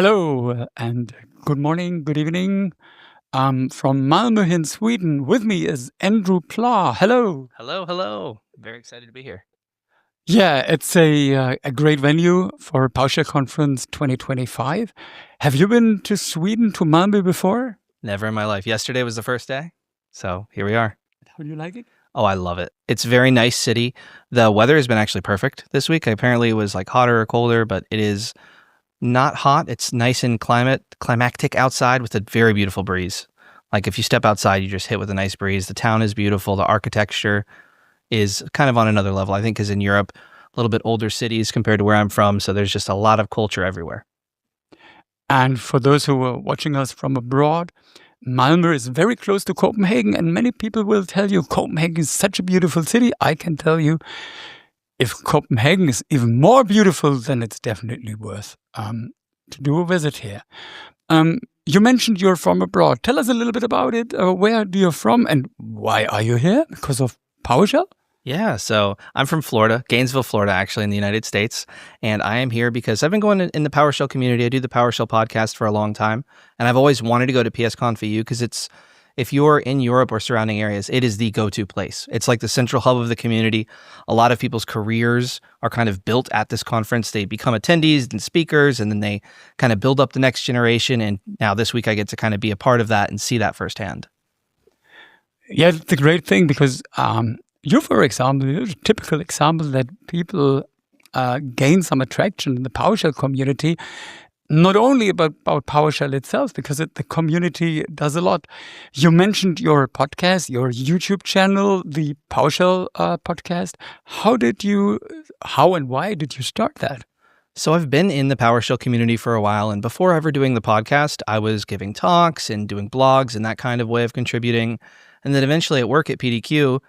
Hello and good morning, good evening. From Malmö in Sweden, with me is Andrew Pla. Hello. Hello. Very excited to be here. Yeah, it's a great venue for PowerShell Conference 2025. Have you been to Sweden, to Malmö before? Never in my life. Yesterday was the first day, so here we are. How do you like it? Oh, I love it. It's a very nice city. The weather has been actually perfect this week. Apparently it was like hotter or colder, but it is not hot. It's nice and climactic outside with a very beautiful breeze. Like if you step outside, you just hit with a nice breeze. The town is beautiful. The architecture is kind of on another level, I think, because in Europe, a little bit older cities compared to where I'm from. So there's just a lot of culture everywhere. And for those who are watching us from abroad, Malmö is very close to Copenhagen, and many people will tell you Copenhagen is such a beautiful city. I can tell you, if Copenhagen is even more beautiful, then it's definitely worth to do a visit here. You mentioned you're from abroad. Tell us a little bit about it. Where do you from and why are you here? Because of PowerShell? Yeah, so I'm from Florida, Gainesville, Florida, actually, in the United States. And I am here because I've been going in the PowerShell community. I do the PowerShell podcast for a long time. And I've always wanted to go to PSCOnfEU because if you're in Europe or surrounding areas, it is the go-to place. It's like the central hub of the community. A lot of people's careers are kind of built at this conference. They become attendees and speakers, and then they kind of build up the next generation. And now this week I get to kind of be a part of that and see that firsthand. Yeah, it's a great thing because you, for example, you're a typical example that people gain some attraction in the PowerShell community, not only about PowerShell itself, because the community does a lot. You mentioned your podcast, your YouTube channel, the PowerShell podcast. How and why did you start that? So I've been in the PowerShell community for a while, and before ever doing the podcast, I was giving talks and doing blogs and that kind of way of contributing. And then eventually at work at PDQ,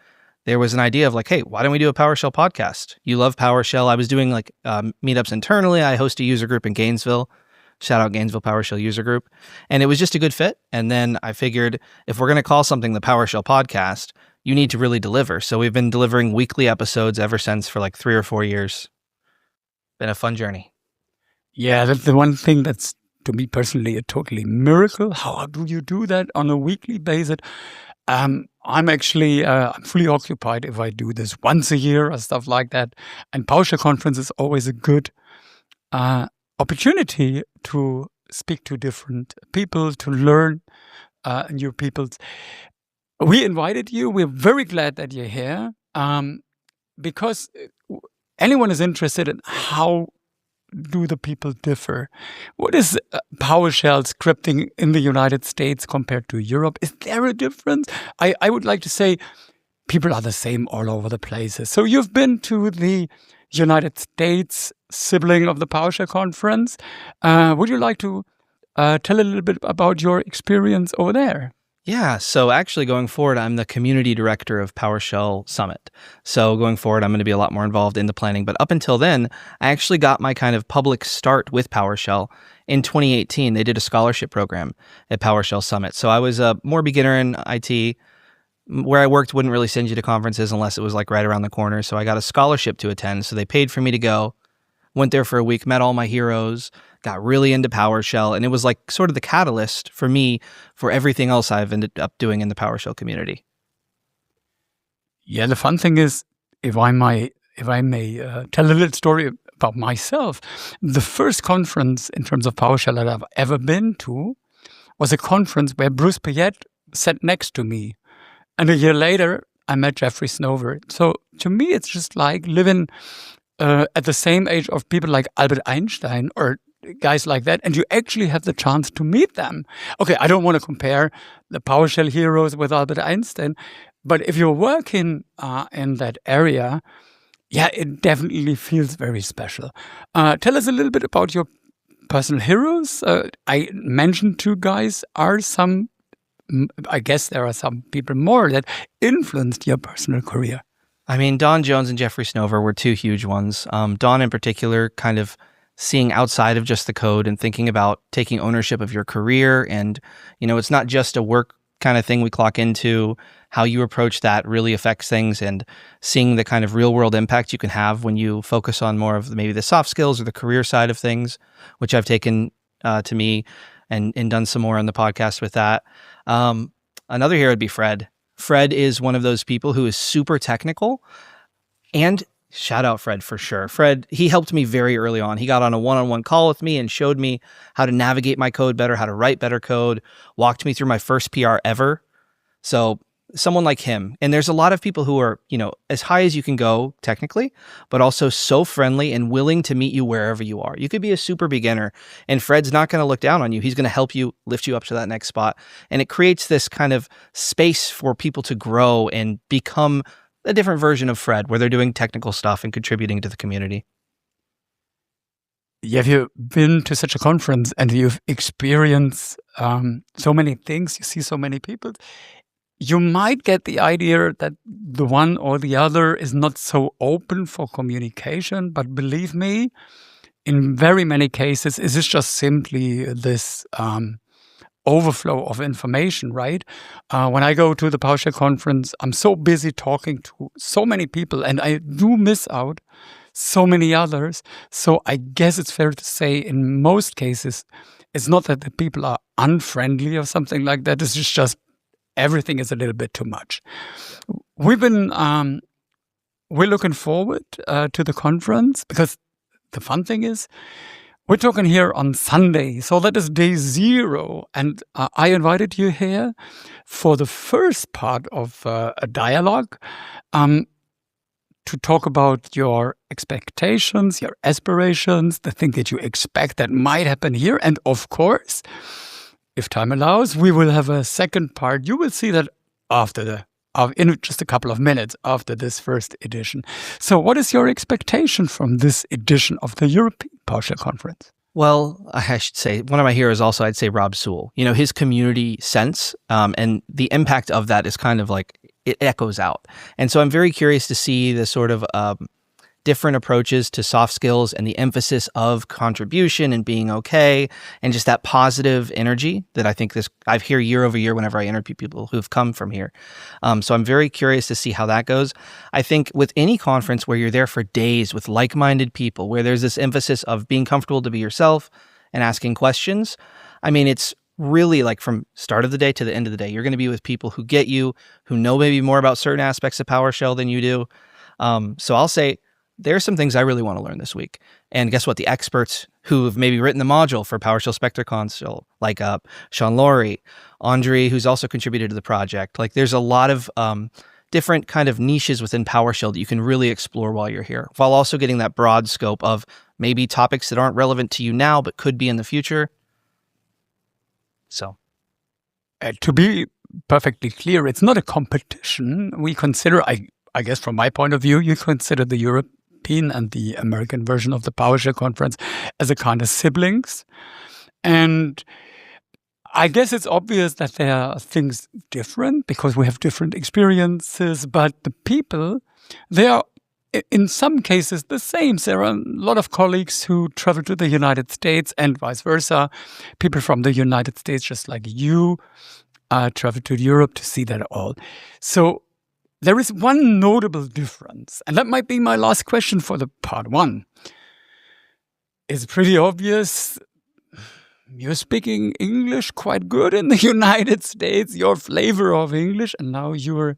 there was an idea of like, hey, why don't we do a PowerShell podcast? You love PowerShell. I was doing like meetups internally. I host a user group in Gainesville. Shout out Gainesville PowerShell user group. And it was just a good fit. And then I figured if we're going to call something the PowerShell podcast, you need to really deliver. So we've been delivering weekly episodes ever since for like 3 or 4 years. Been a fun journey. Yeah, that's the one thing that's, to me personally, a totally miracle. How do you do that on a weekly basis? I'm fully occupied if I do this once a year or stuff like that. And PowerShell Conference is always a good opportunity to speak to different people, to learn new people. We invited you. We're very glad that you're here because anyone is interested in how do the people differ? What is PowerShell scripting in the United States compared to Europe? Is there a difference? I would like to say people are the same all over the places. So you've been to the United States sibling of the PowerShell conference. Would you like to tell a little bit about your experience over there? Yeah, so actually going forward, I'm the community director of PowerShell Summit. So going forward, I'm going to be a lot more involved in the planning. But up until then, I actually got my kind of public start with PowerShell in 2018. They did a scholarship program at PowerShell Summit. So I was a more beginner in IT. Where I worked wouldn't really send you to conferences unless it was like right around the corner. So I got a scholarship to attend. So they paid for me to go. Went there for a week, met all my heroes, got really into PowerShell, and it was like sort of the catalyst for me for everything else I've ended up doing in the PowerShell community. Yeah, the fun thing is, if I may tell a little story about myself, the first conference in terms of PowerShell that I've ever been to was a conference where Bruce Payette sat next to me. And a year later, I met Jeffrey Snover. So to me, it's just like living at the same age of people like Albert Einstein or guys like that, and you actually have the chance to meet them. Okay, I don't want to compare the PowerShell heroes with Albert Einstein, but if you're working in that area, yeah, it definitely feels very special. Tell us a little bit about your personal heroes. I mentioned 2 guys. I guess there are some people more that influenced your personal career. I mean, Don Jones and Jeffrey Snover were 2 huge ones. Don in particular, kind of seeing outside of just the code and thinking about taking ownership of your career. And, it's not just a work kind of thing we clock into. How you approach that really affects things, and seeing the kind of real world impact you can have when you focus on more of maybe the soft skills or the career side of things, which I've taken to me and done some more on the podcast with that. Another here would be Fred. Fred is one of those people who is super technical, and shout out Fred for sure. Fred, he helped me very early on. He got on a one-on-one call with me and showed me how to navigate my code better, how to write better code, walked me through my first PR ever. So someone like him. And there's a lot of people who are, as high as you can go technically, but also so friendly and willing to meet you wherever you are. You could be a super beginner and Fred's not going to look down on you. He's going to help you lift you up to that next spot. And it creates this kind of space for people to grow and become a different version of Fred, where they're doing technical stuff and contributing to the community. Have you been to such a conference and you've experienced so many things, you see so many people, you might get the idea that the one or the other is not so open for communication, but believe me, in very many cases, it is just simply this overflow of information, right? When I go to the PowerShell conference, I'm so busy talking to so many people and I do miss out so many others. So I guess it's fair to say in most cases, it's not that the people are unfriendly or something like that. It's just everything is a little bit too much. We're looking forward to the conference because the fun thing is, we're talking here on Sunday, so that is day 0. And I invited you here for the first part of a dialogue to talk about your expectations, your aspirations, the thing that you expect that might happen here. And of course, if time allows, we will have a second part. You will see that in just a couple of minutes after this first edition. So what is your expectation from this edition of the European PowerShell Conference? Well, I should say, one of my heroes also, I'd say Rob Sewell. His community sense and the impact of that is kind of like, it echoes out. And so I'm very curious to see the sort of different approaches to soft skills and the emphasis of contribution and being okay and just that positive energy that I hear year over year whenever I interview people who've come from here. So I'm very curious to see how that goes. I think with any conference where you're there for days with like-minded people, where there's this emphasis of being comfortable to be yourself and asking questions, it's really like from start of the day to the end of the day, you're going to be with people who get you, who know maybe more about certain aspects of PowerShell than you do. So I'll say, there's some things I really want to learn this week. And guess what? The experts who have maybe written the module for PowerShell Spectre Console, like Sean Laurie, Andre, who's also contributed to the project. Like there's a lot of different kind of niches within PowerShell that you can really explore while you're here, while also getting that broad scope of maybe topics that aren't relevant to you now, but could be in the future. So. To be perfectly clear, it's not a competition. We consider, I guess from my point of view, you consider the European and the American version of the PowerShell conference as a kind of siblings. And I guess it's obvious that there are things different because we have different experiences, but the people, they are in some cases the same. There are a lot of colleagues who travel to the United States and vice versa. People from the United States, just like you, travel to Europe to see that all. So there is one notable difference, and that might be my last question for the part 1. It's pretty obvious you're speaking English quite good in the United States, your flavor of English, and now you're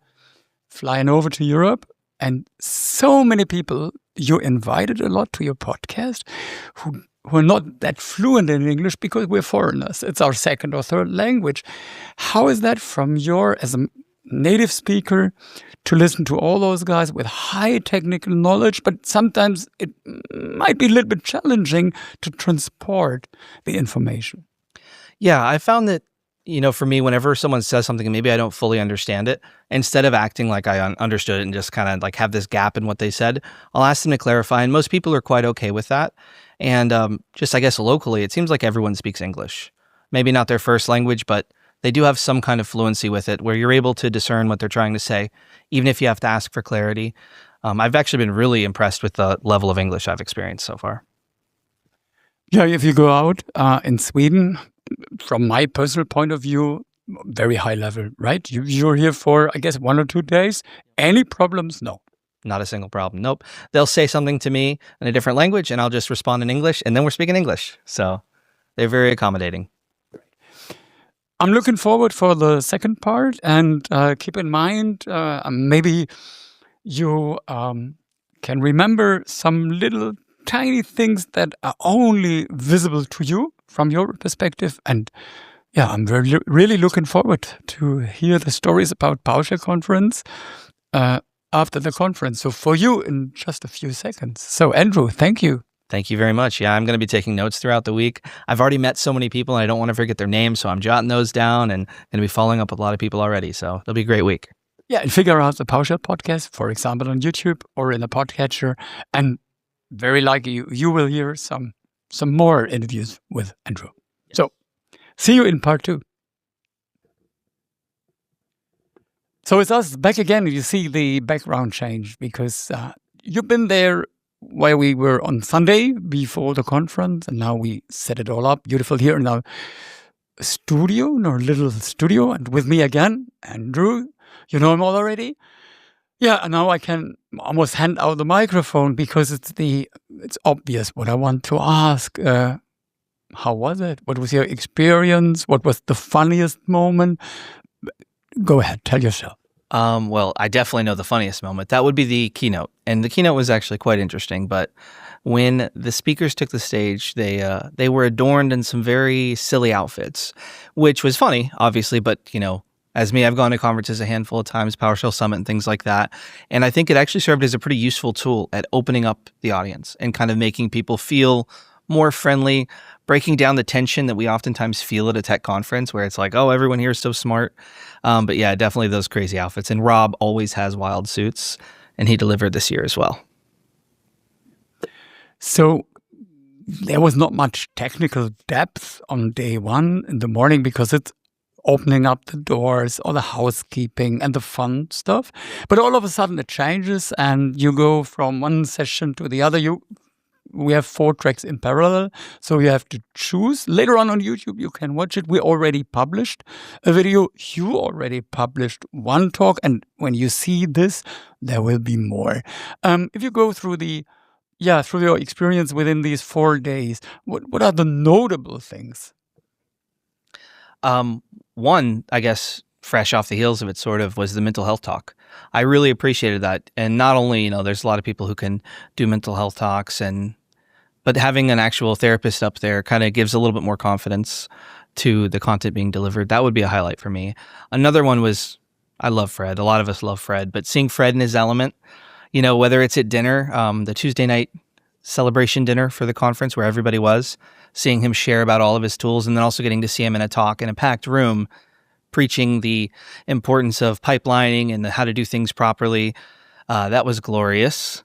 flying over to Europe. And so many people you invited a lot to your podcast who are not that fluent in English because we're foreigners. It's our second or third language. How is that from as a native speaker to listen to all those guys with high technical knowledge, but sometimes it might be a little bit challenging to transport the information? Yeah, I found that, for me, whenever someone says something and maybe I don't fully understand it, instead of acting like I understood it and just kind of like have this gap in what they said, I'll ask them to clarify. And most people are quite okay with that. And just, I guess, locally, it seems like everyone speaks English. Maybe not their first language, but they do have some kind of fluency with it where you're able to discern what they're trying to say, even if you have to ask for clarity. I've actually been really impressed with the level of English I've experienced so far. Yeah, if you go out in Sweden, from my personal point of view, very high level, right? You're here for, I guess, 1 or 2 days. Any problems? No. Not a single problem. Nope. They'll say something to me in a different language and I'll just respond in English and then we're speaking English. So They're very accommodating. I'm looking forward for the second part, and keep in mind, maybe you can remember some little tiny things that are only visible to you from your perspective. And yeah, I'm really looking forward to hear the stories about PowerShell Conference after the conference. So for you in just a few seconds. So Andrew, thank you. Thank you very much. Yeah, I'm going to be taking notes throughout the week. I've already met so many people and I don't want to forget their names, so I'm jotting those down and going to be following up with a lot of people already. So it'll be a great week. Yeah, and figure out the PowerShell podcast, for example, on YouTube or in a podcatcher. And very likely you will hear some more interviews with Andrew. Yes. So see you in part 2. So it's us back again. You see the background change because you've been there where we were on Sunday before the conference, and now we set it all up beautiful here in our studio, in our little studio, and with me again, Andrew. You know him already. Yeah, and now I can almost hand out the microphone because it's obvious what I want to ask. How was it? What was your experience? What was the funniest moment? Go ahead, tell yourself. Well, I definitely know the funniest moment. That would be the keynote. And the keynote was actually quite interesting. But when the speakers took the stage, they were adorned in some very silly outfits, which was funny, obviously. But, as me, I've gone to conferences a handful of times, PowerShell Summit and things like that. And I think it actually served as a pretty useful tool at opening up the audience and kind of making people feel more friendly, breaking down the tension that we oftentimes feel at a tech conference where it's like, oh, everyone here is so smart. But yeah, definitely those crazy outfits. And Rob always has wild suits, and he delivered this year as well. So there was not much technical depth on day one in the morning because it's opening up the doors, all the housekeeping and the fun stuff. But all of a sudden it changes and you go from one session to the other. We have 4 tracks in parallel, so you have to choose. Later on YouTube, you can watch it. We already published a video. You already published one talk, and when you see this, there will be more. If you go through through your experience within these 4 days, what are the notable things? One, I guess, fresh off the heels of it sort of was the mental health talk. I really appreciated that. And not only, there's a lot of people who can do mental health talks, but having an actual therapist up there kind of gives a little bit more confidence to the content being delivered. That would be a highlight for me. Another one was, I love Fred. A lot of us love Fred, but seeing Fred in his element, whether it's at dinner, the Tuesday night celebration dinner for the conference where everybody was, seeing him share about all of his tools, and then also getting to see him in a talk in a packed room, preaching the importance of pipelining and how to do things properly. That was glorious.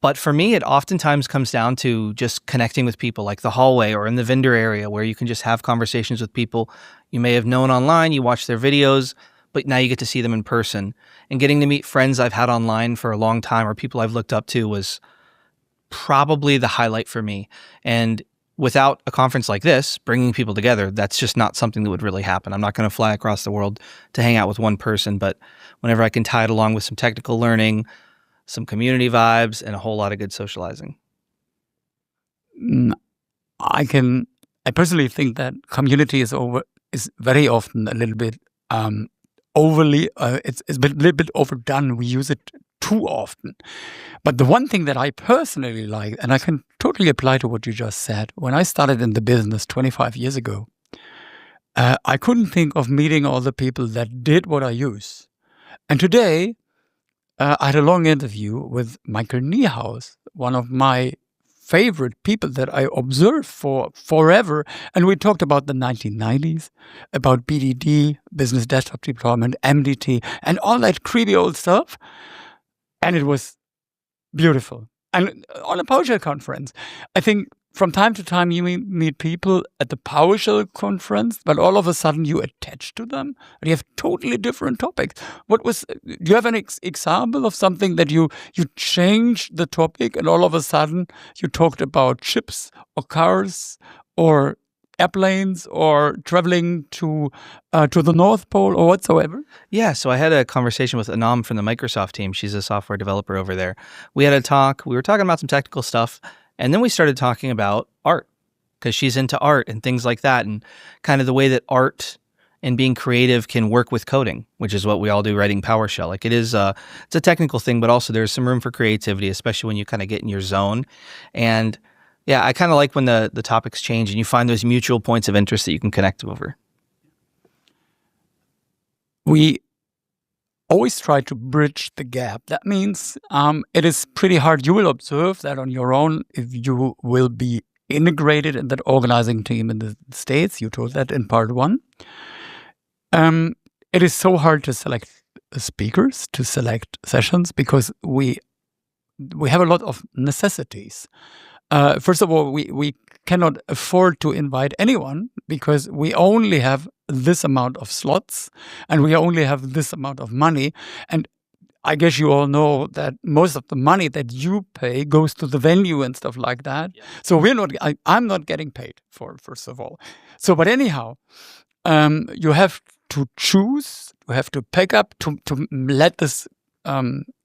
But for me, it oftentimes comes down to just connecting with people like the hallway or in the vendor area where you can just have conversations with people you may have known online, you watch their videos, but now you get to see them in person. And getting to meet friends I've had online for a long time or people I've looked up to was probably the highlight for me. And without a conference like this, bringing people together, that's just not something that would really happen. I'm not going to fly across the world to hang out with one person, but whenever I can tie it along with some technical learning, some community vibes, and a whole lot of good socializing. I personally think that community is very often a little bit overly, it's a little bit overdone. We use it too often. But the one thing that I personally like, and I can totally apply to what you just said, when I started in the business 25 years ago, I couldn't think of meeting all the people that did what I use. And today, I had a long interview with Michael Niehaus, one of my favorite people that I observed for forever. And we talked about the 1990s, about BDD, Business Desktop Deployment, MDT, and all that creepy old stuff. And it was beautiful. And on a PowerShell conference, I think from time to time you meet people at the PowerShell conference, but all of a sudden you attach to them and you have totally different topics. Do you have an example of something that you changed the topic and all of a sudden you talked about ships or cars or airplanes or traveling to the North Pole or whatsoever? Yeah, so I had a conversation with Anam from the Microsoft team. She's a software developer over there. We had a talk. We were talking about some technical stuff. And then we started talking about art because she's into art and things like that, and kind of the way that art and being creative can work with coding, which is what we all do writing PowerShell. Like it's a technical thing, but also there's some room for creativity, especially when you kind of get in your zone. And yeah, I kind of like when the topics change and you find those mutual points of interest that you can connect over. We always try to bridge the gap. That means it is pretty hard. You will observe that on your own if you will be integrated in that organizing team in the States. You told that in part one. It is so hard to select speakers, to select sessions, because we have a lot of necessities. First of all, we cannot afford to invite anyone because we only have this amount of slots and we only have this amount of money. And I guess you all know that most of the money that you pay goes to the venue and stuff like that. Yeah. So I'm not getting paid for, first of all. So, but anyhow, you have to choose, you have to pick up to let this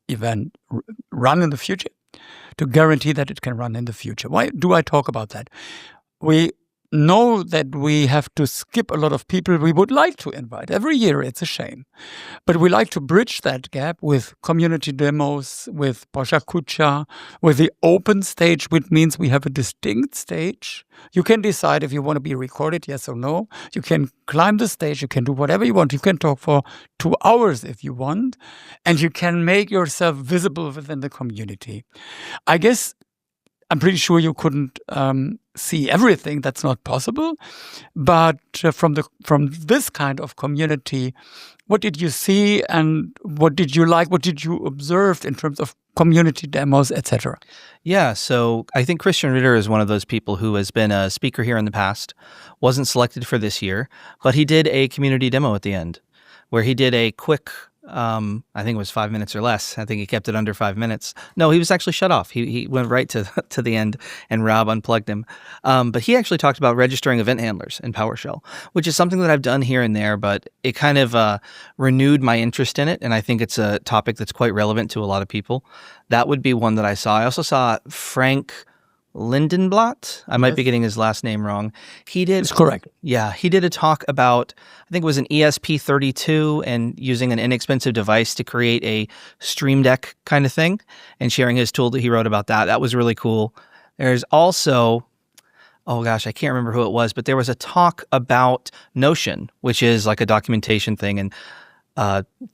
event run in the future, to guarantee that it can run in the future. Why do I talk about that? We know that we have to skip a lot of people we would like to invite. Every year, it's a shame. But we like to bridge that gap with community demos, with Posha Kucha, with the open stage, which means we have a distinct stage. You can decide if you want to be recorded, yes or no. You can climb the stage. You can do whatever you want. You can talk for 2 hours if you want. And you can make yourself visible within the community. I guess I'm pretty sure you couldn't see everything. That's not possible. But from this kind of community, what did you see and what did you like? What did you observe in terms of community demos, etc.? Yeah, so I think Christian Ritter is one of those people who has been a speaker here in the past, wasn't selected for this year, but he did a community demo at the end where he did a quick I think it was 5 minutes or less. I think he kept it under 5 minutes. No, he was actually shut off. He went right to the end and Rob unplugged him. But he actually talked about registering event handlers in PowerShell, which is something that I've done here and there, but it kind of renewed my interest in it. And I think it's a topic that's quite relevant to a lot of people. That would be one that I saw. I also saw Frank Lindenblatt. I might be getting his last name wrong. He did. It's correct. Yeah, he did a talk about, I think it was an ESP32 and using an inexpensive device to create a Stream Deck kind of thing and sharing his tool that he wrote about that. That was really cool. There's also, oh gosh, I can't remember who it was, but there was a talk about Notion, which is like a documentation thing. And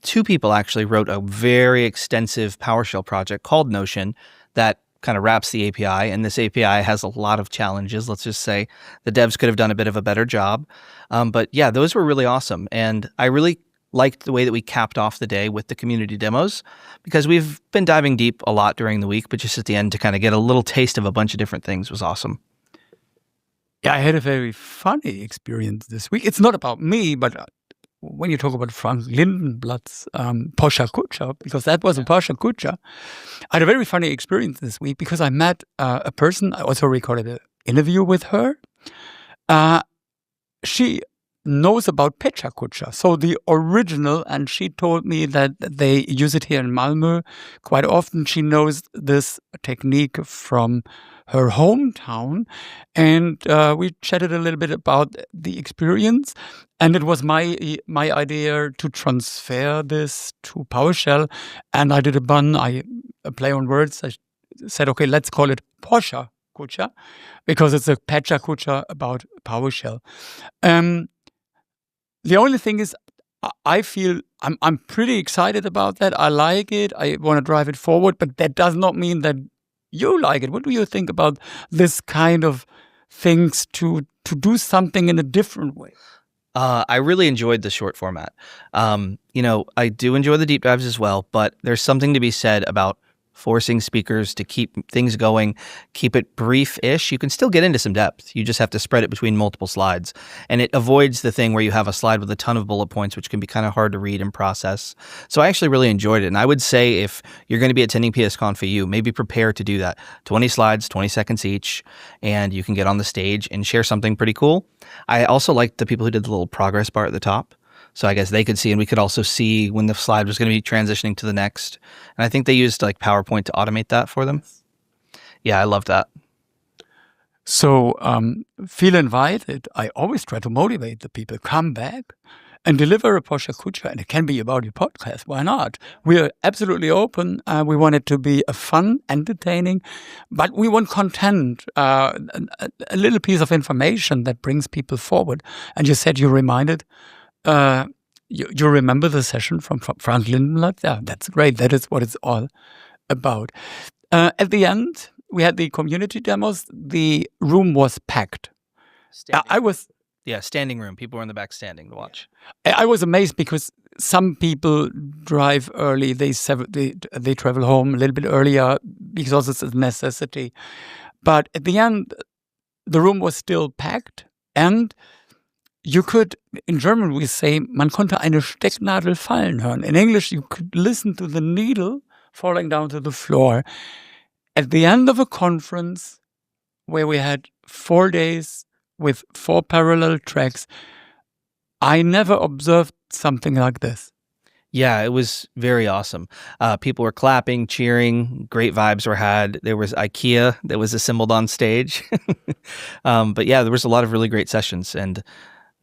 2 people actually wrote a very extensive PowerShell project called Notion that kind of wraps the API, and this API has a lot of challenges. Let's just say the devs could have done a bit of a better job. But yeah, those were really awesome. And I really liked the way that we capped off the day with the community demos because we've been diving deep a lot during the week, but just at the end to kind of get a little taste of a bunch of different things was awesome. Yeah, I had a very funny experience this week. It's not about me, but when you talk about Frank Lindenblatt's Posha Kucha, because that was a Posha Kucha, I had a very funny experience this week because I met a person. I also recorded an interview with her. She knows about Pecha Kucha, so the original, and she told me that they use it here in Malmö quite often. She knows this technique from her hometown, and we chatted a little bit about the experience. And it was my idea to transfer this to PowerShell, and I did a play on words. I said, okay, let's call it Posha Kucha, because it's a Pecha Kucha about PowerShell. The only thing is, I feel I'm pretty excited about that. I like it. I want to drive it forward, but that does not mean that you like it. What do you think about this kind of things to do something in a different way? I really enjoyed the short format. I do enjoy the deep dives as well, but there's something to be said about forcing speakers to keep things going, keep it brief-ish. You can still get into some depth. You just have to spread it between multiple slides. And it avoids the thing where you have a slide with a ton of bullet points, which can be kind of hard to read and process. So I actually really enjoyed it. And I would say if you're going to be attending PSCOnfEU, maybe prepare to do that. 20 slides, 20 seconds each, and you can get on the stage and share something pretty cool. I also liked the people who did the little progress bar at the top. So I guess they could see, and we could also see when the slide was going to be transitioning to the next. And I think they used like PowerPoint to automate that for them. Yeah, I love that. So feel invited. I always try to motivate the people. Come back and deliver a PowerShell, and it can be about your podcast. Why not? We are absolutely open. We want it to be a fun, entertaining, but we want content, a little piece of information that brings people forward. And you said you reminded, you remember the session from Frank Lindenblatt? Yeah, that's great. That is what it's all about. At the end, we had the community demos. The room was packed. Standing room. People were in the back standing to watch. I was amazed because some people drive early. They travel home a little bit earlier because it's a necessity. But at the end, the room was still packed, and you could, in German we say, man konnte eine Stecknadel fallen hören. In English, you could listen to the needle falling down to the floor. At the end of a conference where we had 4 days with 4 parallel tracks, I never observed something like this. Yeah, it was very awesome. People were clapping, cheering, great vibes were had. There was IKEA that was assembled on stage. But yeah, there was a lot of really great sessions. And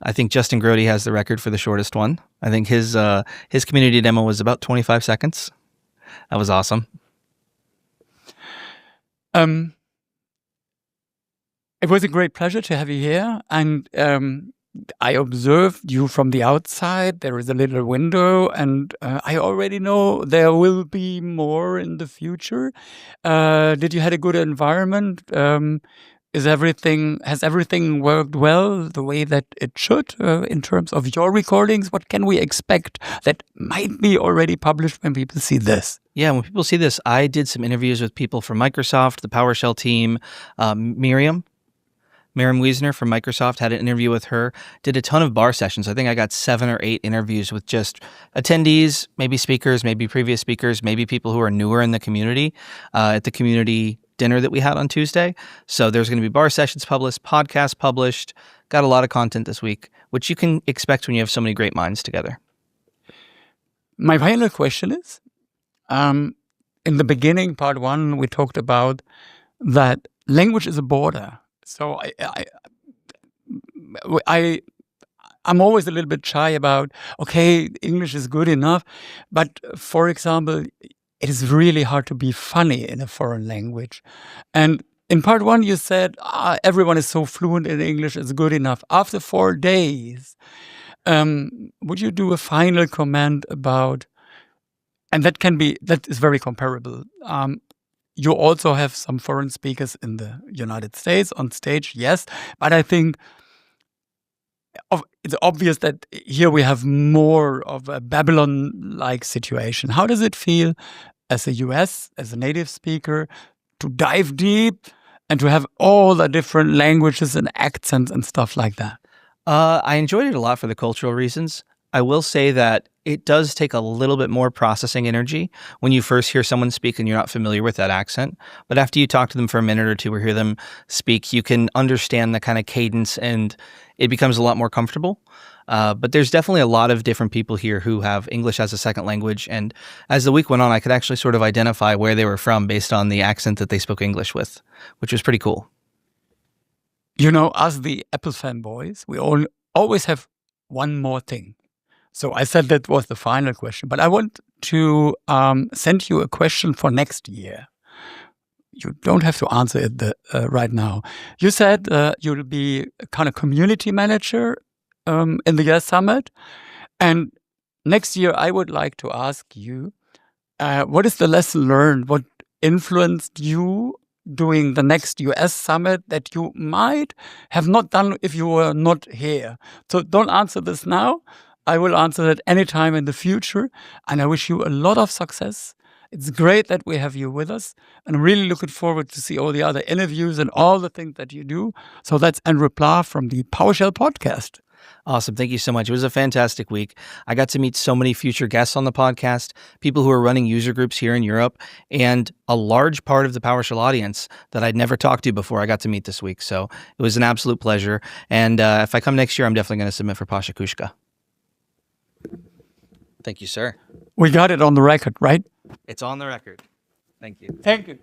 I think Justin Grody has the record for the shortest one. I think his community demo was about 25 seconds. That was awesome. It was a great pleasure to have you here, and I observed you from the outside. There is a little window, and I already know there will be more in the future. Did you have a good environment? Has everything worked well the way that it should in terms of your recordings? What can we expect that might be already published when people see this? Yeah, when people see this, I did some interviews with people from Microsoft, the PowerShell team, Miriam Wiesner from Microsoft, had an interview with her, did a ton of bar sessions. I think I got 7 or 8 interviews with just attendees, maybe speakers, maybe previous speakers, maybe people who are newer in the community at the community dinner that we had on Tuesday. So there's going to be bar sessions published, podcasts published, got a lot of content this week, which you can expect when you have so many great minds together. My final question is, in the beginning, part 1, we talked about that language is a border. So I'm always a little bit shy about, okay, English is good enough. But for example, it is really hard to be funny in a foreign language. And in part 1, you said, everyone is so fluent in English, it's good enough. After 4 days, would you do a final comment about, and that is very comparable. You also have some foreign speakers in the United States on stage, yes. But I think it's obvious that here we have more of a Babylon-like situation. How does it feel as a US, as a native speaker, to dive deep and to have all the different languages and accents and stuff like that? I enjoyed it a lot for the cultural reasons. I will say that it does take a little bit more processing energy when you first hear someone speak and you're not familiar with that accent. But after you talk to them for a minute or two or hear them speak, you can understand the kind of cadence and it becomes a lot more comfortable. But there's definitely a lot of different people here who have English as a second language. And as the week went on, I could actually sort of identify where they were from based on the accent that they spoke English with, which was pretty cool. You know, as the Apple fanboys, we always have one more thing. So I said that was the final question, but I want to send you a question for next year. You don't have to answer it right now. You said you'll be a kind of community manager in the US Summit. And next year, I would like to ask you, what is the lesson learned? What influenced you doing the next US Summit that you might have not done if you were not here? So don't answer this now. I will answer that anytime in the future, and I wish you a lot of success. It's great that we have you with us, and I'm really looking forward to see all the other interviews and all the things that you do. So that's Andrew Pla from the PowerShell Podcast. Awesome. Thank you so much. It was a fantastic week. I got to meet so many future guests on the podcast, people who are running user groups here in Europe, and a large part of the PowerShell audience that I'd never talked to before I got to meet this week. So it was an absolute pleasure. And if I come next year, I'm definitely going to submit for PowerShell. Thank you, sir. We got it on the record, right? It's on the record. Thank you. Thank you.